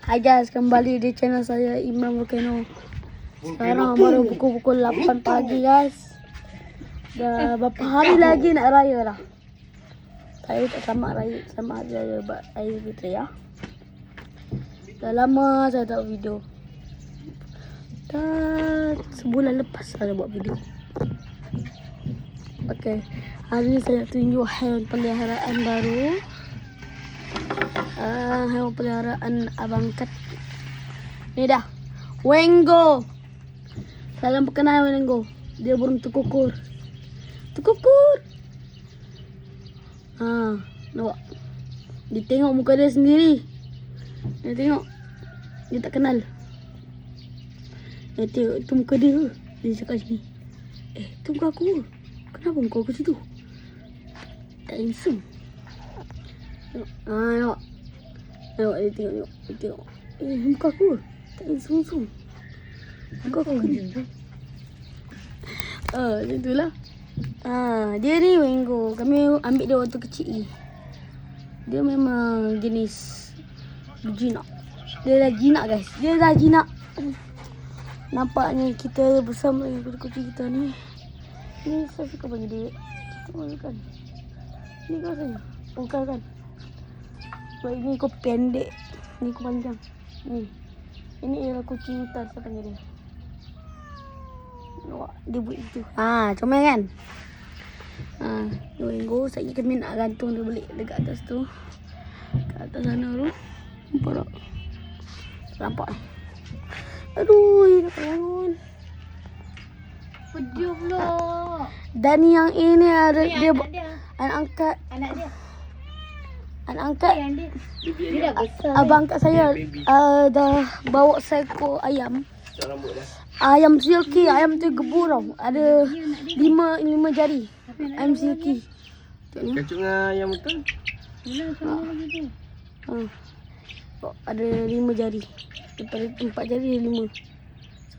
Hai guys, kembali di channel saya Imran Volcano. Sekarang baru pukul 8 pagi guys. Dah berapa hari lagi nak raya lah. Saya tak selamat raya, selamat hari raya Aidilfitri ya. Dah lama saya tak buat video. Dah sebulan lepas saya buat video. Okey, hari ni saya tunjuk haiwan peliharaan baru. Haiwan peliharaan Abang Kat. Ni dah Wengo. Salam perkenal Wengo. Dia burung tukukur. Tukukur. Nampak. Dia tengok muka dia sendiri. Dia tengok. Dia tak kenal. Dia tengok itu muka dia. Dia cakap sini. Itu muka aku. Kenapa muka aku situ? Tak handsome. Nampak. Nampak dia tengok. Dia tengok. Muka aku. Tak handsome. Muka aku ni. Macam itulah. Dia ni Wengo. Kami ambil dia waktu kecil. Dia memang jenis jinak. Dia dah jinak guys. Dia dah jinak. Nampaknya kita bersama dengan kucing kita ni. Ni saya suka bagi dia. Kan? Ni kau rasanya. Bukan kan? Sebab ini kau pendek. Ni kau panjang. Ni. Ini ialah kucing hutan saya panggil dia. Nampak? Dia buat itu. Comel kan? Wengo. Saya kami nak gantung dia balik dekat atas tu. Kat atas sana tu. Nampak tak? Nampak ni. Aduh, nak bangun. Pejuh pula. Dan yang ini ada dia anak angkat. Anak dia. Anak angkat. Dia dah besar. Abang angkat saya dah bawa seekor ayam. Ayam silky, ayam tu gebur tau. Ada lima jari. Ayam silky. Kacau dengan ayam betul. Ada 5 jari. Daripada 4 jari ada 5.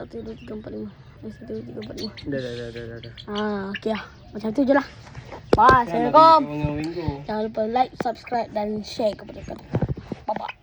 1, 2, 3, 4, 5. 1, 2, 3, 4, 5. Dah. Okey lah. Macam tu je lah. Bye. Assalamualaikum. Dengan Wingo. Jangan lupa like, subscribe dan share kepada kalian. Bye-bye.